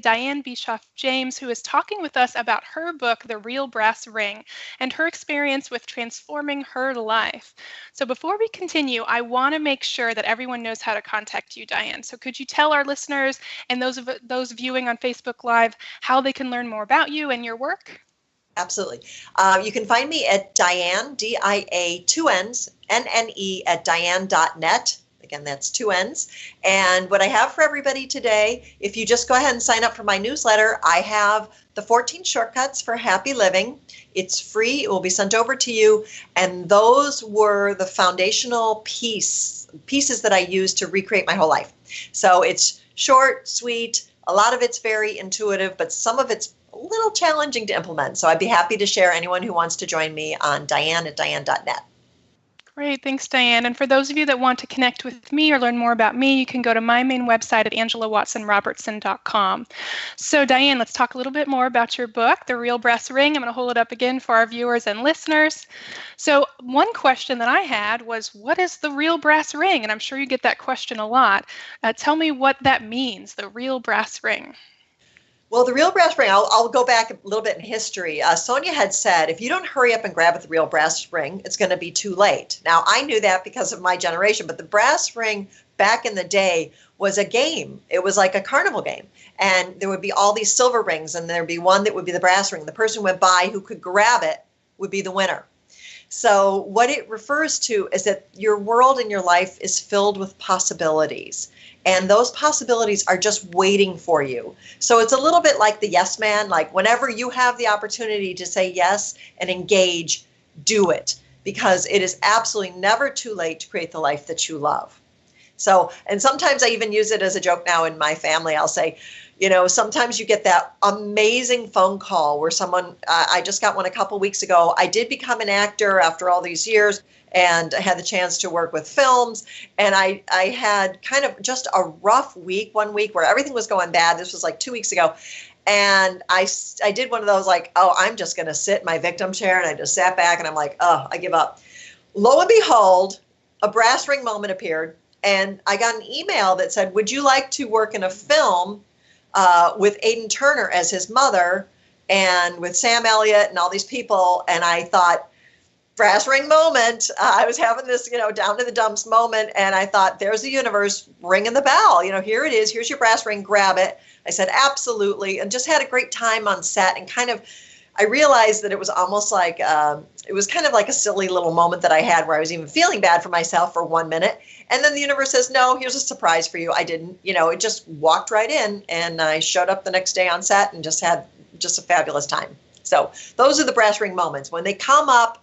Dianne Bischoff James, who is talking with us about her book, The Real Brass Ring, and her experience with transforming her life. So before we continue, I want to make sure that everyone knows how to contact you, Dianne. So could you tell our listeners and those viewing on Facebook Live how they can learn more about you and your work? Absolutely. You can find me at Dianne, D-I-A, two N's, N-N-E, at Dianne.net. Again, that's two N's. And what I have for everybody today, if you just go ahead and sign up for my newsletter, I have the 14 shortcuts for happy living. It's free. It will be sent over to you. And those were the foundational pieces that I used to recreate my whole life. So it's short, sweet. A lot of it's very intuitive, but some of it's a little challenging to implement. So I'd be happy to share anyone who wants to join me on Dianne at Dianne.net. Great. Thanks, Dianne. And for those of you that want to connect with me or learn more about me, you can go to my main website at angelawatsonrobertson.com. So, Dianne, let's talk a little bit more about your book, The Real Brass Ring. I'm going to hold it up again for our viewers and listeners. So, one question that I had was, what is the real brass ring? And I'm sure you get that question a lot. Tell me what that means, the real brass ring. Well, the real brass ring, I'll go back a little bit in history. Sonia had said, if you don't hurry up and grab at the real brass ring, it's going to be too late. Now, I knew that because of my generation, but the brass ring back in the day was a game. It was like a carnival game. And there would be all these silver rings, and there'd be one that would be the brass ring. The person who went by who could grab it would be the winner. So what it refers to is that your world and your life is filled with possibilities. And those possibilities are just waiting for you. So it's a little bit like the yes man, like whenever you have the opportunity to say yes and engage, do it, because it is absolutely never too late to create the life that you love. So, and sometimes I even use it as a joke now in my family. I'll say, you know, sometimes you get that amazing phone call where someone, I just got one a couple weeks ago. I did become an actor after all these years, and I had the chance to work with films. And I had kind of just a rough week, one week where everything was going bad. This was like 2 weeks ago. And I did one of those like, oh, I'm just going to sit in my victim chair. And I just sat back and I'm like, oh, I give up. Lo and behold, a brass ring moment appeared. And I got an email that said, would you like to work in a film with Aidan Turner as his mother and with Sam Elliott and all these people? And I thought, brass ring moment. I was having this, down to the dumps moment. And I thought, there's the universe ringing the bell. Here it is. Here's your brass ring. Grab it. I said, absolutely. And just had a great time on set. And I realized that it was almost like, it was kind of like a silly little moment that I had where I was even feeling bad for myself for 1 minute. And then the universe says, no, here's a surprise for you. I didn't, it just walked right in. And I showed up the next day on set and just had a fabulous time. So those are the brass ring moments. When they come up,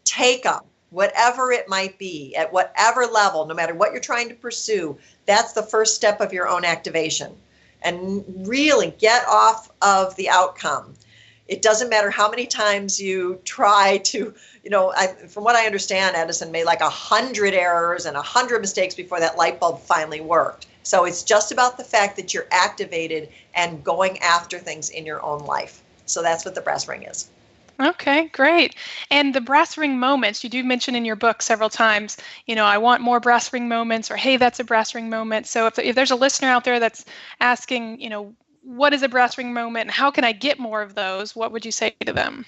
take them, whatever it might be, at whatever level, no matter what you're trying to pursue. That's the first step of your own activation. And really get off of the outcome. It doesn't matter how many times you try to, from what I understand, Edison made like 100 errors and 100 mistakes before that light bulb finally worked. So it's just about the fact that you're activated and going after things in your own life. So that's what the brass ring is. Okay, great. And the brass ring moments, you do mention in your book several times, I want more brass ring moments, or, hey, that's a brass ring moment. So if there's a listener out there that's asking, what is a brass ring moment and how can I get more of those, what would you say to them?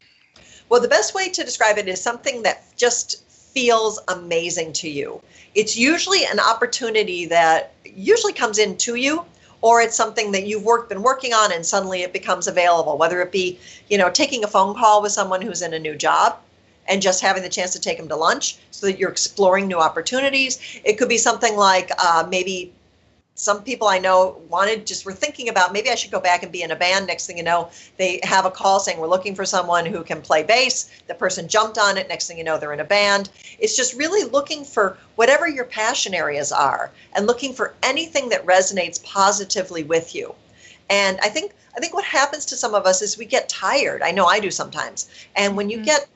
Well, the best way to describe it is something that just feels amazing to you. It's usually an opportunity that usually comes into you, or it's something that you've been working on and suddenly it becomes available, whether it be, taking a phone call with someone who's in a new job and just having the chance to take them to lunch so that you're exploring new opportunities. It could be something like maybe some people I know were thinking about, maybe I should go back and be in a band. Next thing you know, they have a call saying, we're looking for someone who can play bass. The person jumped on it. Next thing you know, they're in a band. It's just really looking for whatever your passion areas are and looking for anything that resonates positively with you. And I think what happens to some of us is we get tired. I know I do sometimes. And when you get,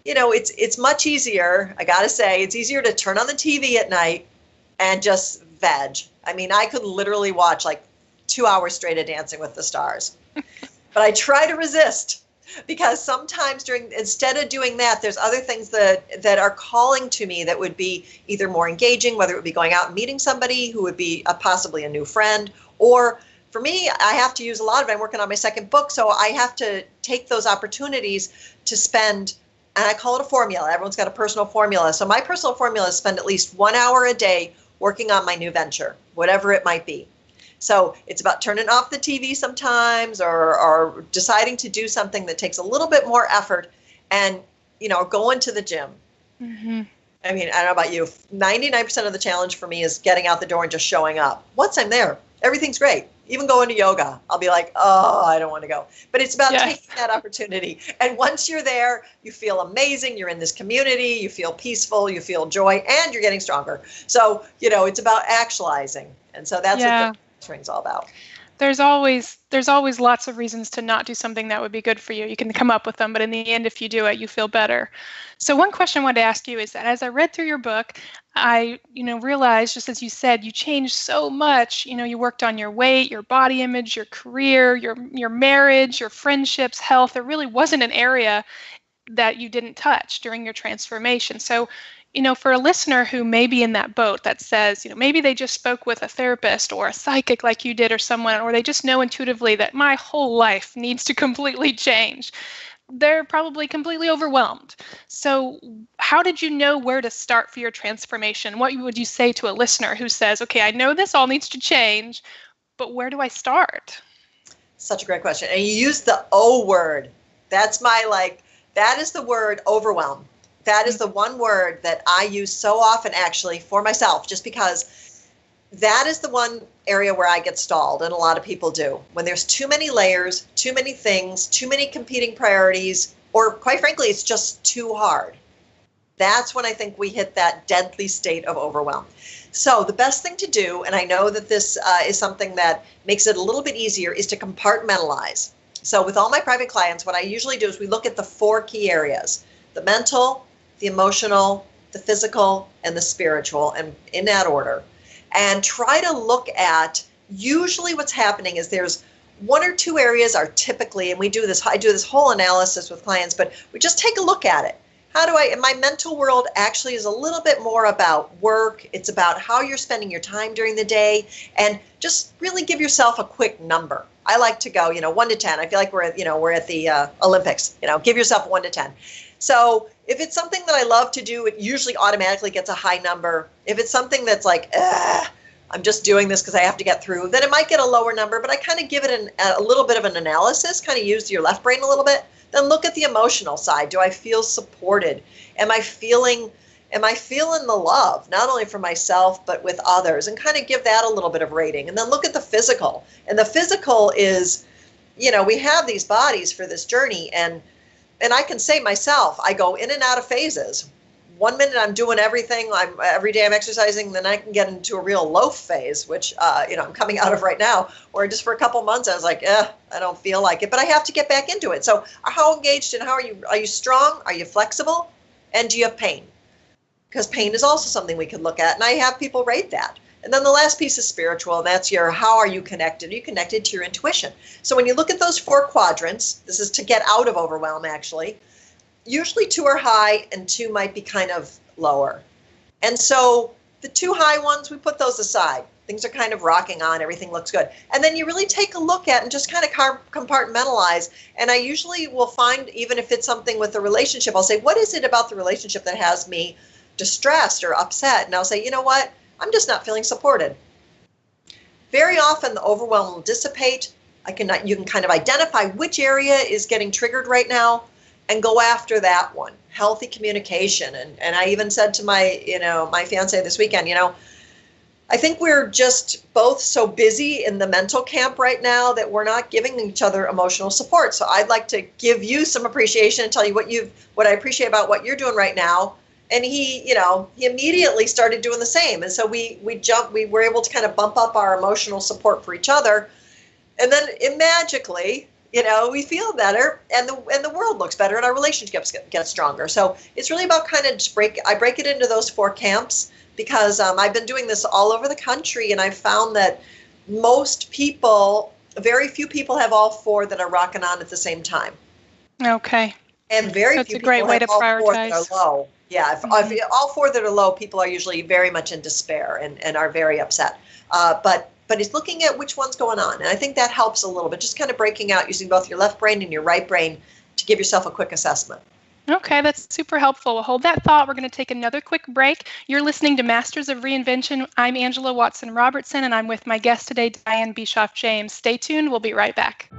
it's much easier, I got to say, it's easier to turn on the TV at night and just veg. I mean, I could literally watch like 2 hours straight of Dancing with the Stars. But I try to resist because sometimes instead of doing that, there's other things that are calling to me that would be either more engaging, whether it would be going out and meeting somebody who would be possibly a new friend, or for me, I have to use a lot of it. I'm working on my second book, so I have to take those opportunities to spend, and I call it a formula. Everyone's got a personal formula. So my personal formula is spend at least 1 hour a day working on my new venture, whatever it might be. So it's about turning off the TV sometimes, or deciding to do something that takes a little bit more effort, and, going to the gym. Mm-hmm. I mean, I don't know about you. 99% of the challenge for me is getting out the door and just showing up. Once I'm there, everything's great. Even going to yoga, I'll be like, oh, I don't want to go. But it's about taking that opportunity. And once you're there, you feel amazing. You're in this community. You feel peaceful. You feel joy, and you're getting stronger. So, it's about actualizing. And so that's what the ring's all about. There's always lots of reasons to not do something that would be good for you. You can come up with them, but in the end, if you do it, you feel better. So one question I wanted to ask you is that as I read through your book, I, realized, just as you said, you changed so much. You worked on your weight, your body image, your career, your marriage, your friendships, health. There really wasn't an area that you didn't touch during your transformation. So, for a listener who may be in that boat that says, maybe they just spoke with a therapist or a psychic like you did, or someone, or they just know intuitively that my whole life needs to completely change. They're probably completely overwhelmed. So how did you know where to start for your transformation? What would you say to a listener who says, okay, I know this all needs to change, but where do I start? Such a great question. And you use the O word. That is the word overwhelm. That is the one word that I use so often, actually, for myself, just because that is the one area where I get stalled, and a lot of people do. When there's too many layers, too many things, too many competing priorities, or quite frankly, it's just too hard. That's when I think we hit that deadly state of overwhelm. So the best thing to do, and I know that this is something that makes it a little bit easier, is to compartmentalize. So with all my private clients, what I usually do is we look at the 4 key areas: the mental, the emotional, the physical, and the spiritual, and in that order. And try to look at, usually what's happening is there's 1 or 2 areas are typically, and I do this whole analysis with clients, but we just take a look at it. In my mental world actually is a little bit more about work. It's about how you're spending your time during the day, and just really give yourself a quick number. I like to go, 1 to 10. I feel like we're at the Olympics, give yourself 1 to 10. So if it's something that I love to do, it usually automatically gets a high number. If it's something that's like, I'm just doing this because I have to get through, then it might get a lower number, but I kind of give it a little bit of an analysis, kind of use your left brain a little bit. Then look at the emotional side. Do I feel supported? Am I feeling the love, not only for myself, but with others, and kind of give that a little bit of rating. And then look at the physical. And the physical is, we have these bodies for this journey, and I can say myself, I go in and out of phases. 1 minute I'm doing everything. Every day I'm exercising. Then I can get into a real loaf phase, which I'm coming out of right now. Or just for a couple months, I was like, I don't feel like it, but I have to get back into it. So how engaged and how are you? Are you strong? Are you flexible? And do you have pain? Because pain is also something we can look at, and I have people rate that. And then the last piece is spiritual, and that's how are you connected? Are you connected to your intuition? So when you look at those 4 quadrants, this is to get out of overwhelm, actually. Usually 2 are high and 2 might be kind of lower. And so the 2 high ones, we put those aside. Things are kind of rocking on, everything looks good. And then you really take a look at and just kind of compartmentalize. And I usually will find, even if it's something with a relationship, I'll say, what is it about the relationship that has me distressed or upset? And I'll say, you know what? I'm just not feeling supported. Very often the overwhelm will dissipate. You can kind of identify which area is getting triggered right now and go after that one. Healthy communication. And I even said to my fiance this weekend, I think we're just both so busy in the mental camp right now that we're not giving each other emotional support. So I'd like to give you some appreciation and tell you what I appreciate about what you're doing right now. And he immediately started doing the same. And so we were able to kind of bump up our emotional support for each other. And then magically, we feel better, and the world looks better, and our relationships get stronger. So it's really about kind of I break it into those 4 camps, because I've been doing this all over the country, and I've found that very few people have all 4 that are rocking on at the same time. Okay. And very That's few a great people way have to all prioritize. 4 that are low. Yeah, if all 4 that are low, people are usually very much in despair and are very upset. But but he's looking at which one's going on. And I think that helps a little bit, just kind of breaking out using both your left brain and your right brain to give yourself a quick assessment. Okay, that's super helpful. We'll hold that thought. We're going to take another quick break. You're listening to Masters of Reinvention. I'm Angela Watson Robertson, and I'm with my guest today, Dianne Bischoff James. Stay tuned. We'll be right back.